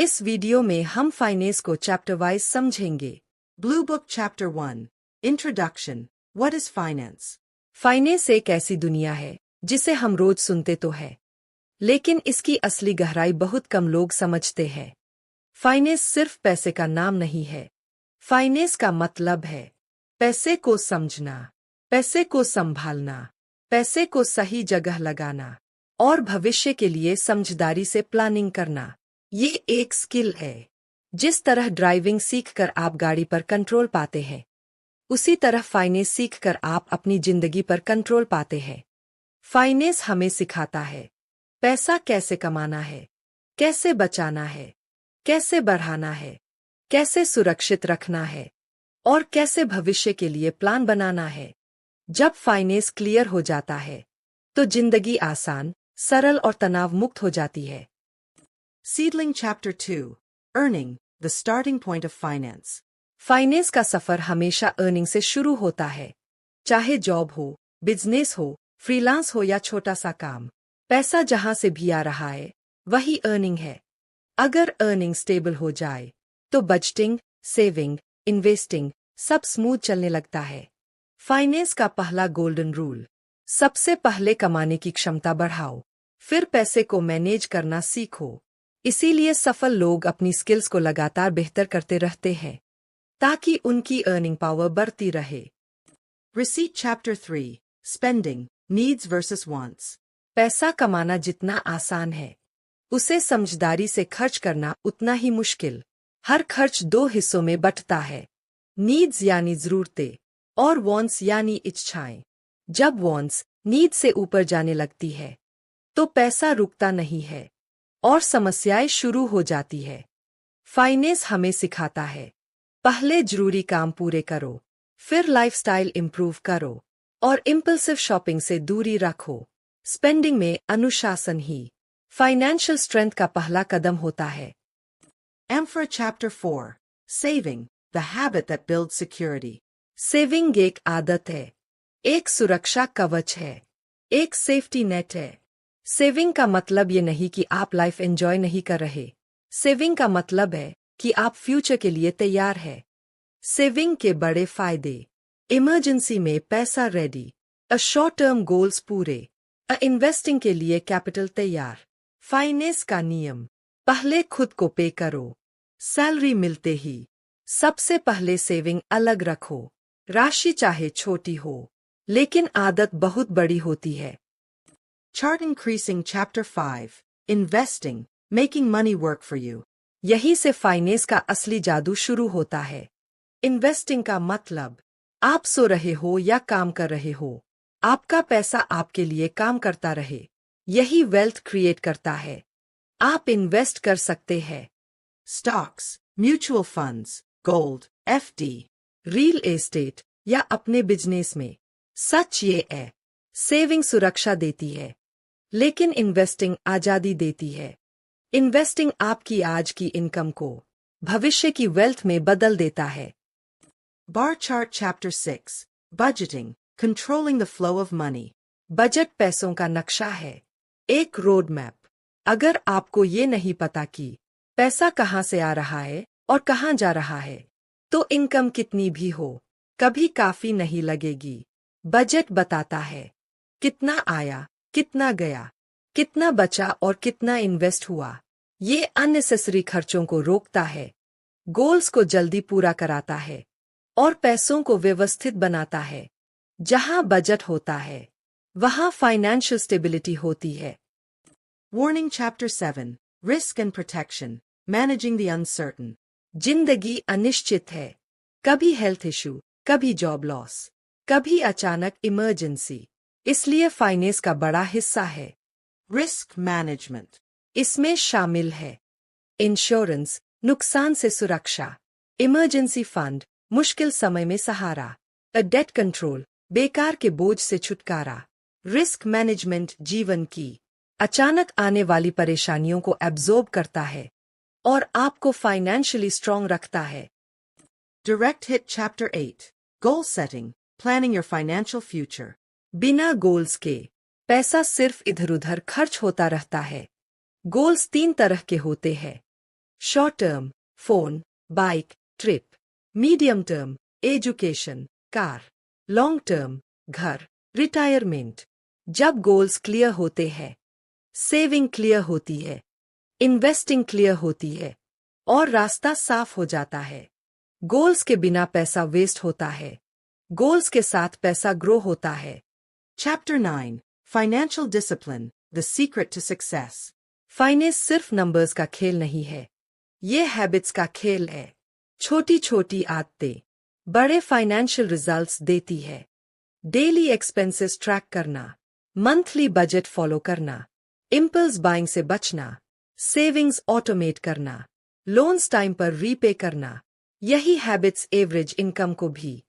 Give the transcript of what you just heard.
इस वीडियो में हम फाइनेंस को चैप्टर वाइज समझेंगे। Blue Book Chapter 1 Introduction What is Finance? Finance एक ऐसी दुनिया है जिसे हम रोज सुनते तो है, लेकिन इसकी असली गहराई बहुत कम लोग समझते हैं। फाइनेंस सिर्फ पैसे का नाम नहीं है। फाइनेंस का मतलब है पैसे को समझना, पैसे को संभालना, पैसे को सही जगह लगाना और भविष्य के लिए समझदारी से प्लानिंग करना। ये एक स्किल है। जिस तरह ड्राइविंग सीखकर आप गाड़ी पर कंट्रोल पाते हैं, उसी तरह फाइनेंस सीखकर आप अपनी जिंदगी पर कंट्रोल पाते हैं। फाइनेंस हमें सिखाता है पैसा कैसे कमाना है, कैसे बचाना है, कैसे बढ़ाना है, कैसे सुरक्षित रखना है और कैसे भविष्य के लिए प्लान बनाना है। जब फाइनेंस क्लियर हो जाता है तो जिंदगी आसान, सरल और तनाव मुक्त हो जाती है। Seedling Chapter 2 Earning the Starting Point of Finance. Finance का सफर हमेशा अर्निंग से शुरू होता है। चाहे जॉब हो, बिजनेस हो, फ्रीलांस हो या छोटा सा काम, पैसा जहां से भी आ रहा है वही अर्निंग है। अगर अर्निंग स्टेबल हो जाए तो बजटिंग, सेविंग, इन्वेस्टिंग सब स्मूथ चलने लगता है। फाइनेंस का पहला गोल्डन रूल: सबसे पहले कमाने की क्षमता बढ़ाओ, फिर पैसे को मैनेज करना सीखो। इसीलिए सफल लोग अपनी स्किल्स को लगातार बेहतर करते रहते हैं ताकि उनकी अर्निंग पावर बढ़ती रहे। Receipt Chapter 3 Spending Needs versus Wants. पैसा कमाना जितना आसान है, उसे समझदारी से खर्च करना उतना ही मुश्किल। हर खर्च दो हिस्सों में बंटता है: नीड्स यानी जरूरतें और वॉन्ट्स यानी इच्छाएं। जब वॉन्ट्स नीड से ऊपर जाने लगती है तो पैसा रुकता नहीं है और समस्याएं शुरू हो जाती है। फाइनेंस हमें सिखाता है पहले जरूरी काम पूरे करो, फिर लाइफस्टाइल इंप्रूव करो और इम्पल्सिव शॉपिंग से दूरी रखो। स्पेंडिंग में अनुशासन ही फाइनेंशियल स्ट्रेंथ का पहला कदम होता है। Amphora Chapter 4 Saving the Habit that Builds Security. Saving एक आदत है, एक सुरक्षा कवच है, एक सेफ्टी नेट है। सेविंग का मतलब ये नहीं कि आप लाइफ एंजॉय नहीं कर रहे। सेविंग का मतलब है कि आप फ्यूचर के लिए तैयार है। सेविंग के बड़े फायदे: इमरजेंसी में पैसा ready, a short term goals पूरे, अ इन्वेस्टिंग के लिए कैपिटल तैयार। फाइनेंस का नियम: पहले खुद को पे करो, सैलरी मिलते ही सबसे पहले सेविंग अलग रखो। राशि चाहे छोटी हो, लेकिन आदत बहुत बड़ी होती है। Chart Increasing Chapter 5 Investing Making Money Work for You. यही से फाइनेंस का असली जादू शुरू होता है। इन्वेस्टिंग का मतलब आप सो रहे हो या काम कर रहे हो, आपका पैसा आपके लिए काम करता रहे। यही वेल्थ क्रिएट करता है। आप इन्वेस्ट कर सकते हैं Stocks, Mutual Funds, Gold, FD. Real estate या अपने बिजनेस में। सच ये है, सेविंग सुरक्षा देती है, लेकिन इन्वेस्टिंग आजादी देती है। इन्वेस्टिंग आपकी आज की इनकम को भविष्य की वेल्थ में बदल देता है। Bar Chart Chapter 6 Budgeting Controlling the Flow of Money. Budget पैसों का नक्शा है, एक रोड मैप। अगर आपको ये नहीं पता कि पैसा कहाँ से आ रहा है और कहाँ जा रहा है, तो इनकम कितनी भी हो, कभी काफी नहीं लगेगी। बजट बताता है कितना आया, कितना गया, कितना बचा और कितना इन्वेस्ट हुआ। ये अननेसेसरी खर्चों को रोकता है, गोल्स को जल्दी पूरा कराता है और पैसों को व्यवस्थित बनाता है। जहां बजट होता है वहां फाइनेंशियल स्टेबिलिटी होती है। Warning Chapter 7 Risk and Protection Managing the Uncertain. जिंदगी अनिश्चित है, कभी हेल्थ इशू, कभी जॉब लॉस, कभी अचानक इमरजेंसी। इसलिए फाइनेंस का बड़ा हिस्सा है Risk Management. इसमें शामिल है इंश्योरेंस, नुकसान से सुरक्षा; इमरजेंसी फंड, मुश्किल समय में सहारा; डेट कंट्रोल, बेकार के बोझ से छुटकारा। रिस्क मैनेजमेंट जीवन की अचानक आने वाली परेशानियों को एब्जॉर्ब करता है और आपको फाइनेंशियली स्ट्रांग रखता है। Direct Hit Chapter 8 Goal Setting Planning Your Financial Future. बिना गोल्स के पैसा सिर्फ इधर उधर खर्च होता रहता है। गोल्स तीन तरह के होते हैं: short term, phone, bike, trip. Medium term, education, car. Long term, घर, रिटायरमेंट। जब गोल्स क्लियर होते हैं, सेविंग क्लियर होती है, इन्वेस्टिंग क्लियर होती है और रास्ता साफ हो जाता है। गोल्स के बिना पैसा वेस्ट होता है, गोल्स के साथ पैसा ग्रो होता है। Chapter 9, Financial Discipline, The Secret to Success. Finance सिर्फ नंबर्स का खेल नहीं है, ये हैबिट्स का खेल है। छोटी छोटी आदतें बड़े फाइनेंशियल रिजल्ट्स देती है। डेली एक्सपेंसेस ट्रैक करना, मंथली बजट फॉलो करना, इम्पल्स बाइंग से बचना, सेविंग्स ऑटोमेट करना, लोन्स टाइम पर रीपे करना, यही हैबिट्स एवरेज इनकम को भी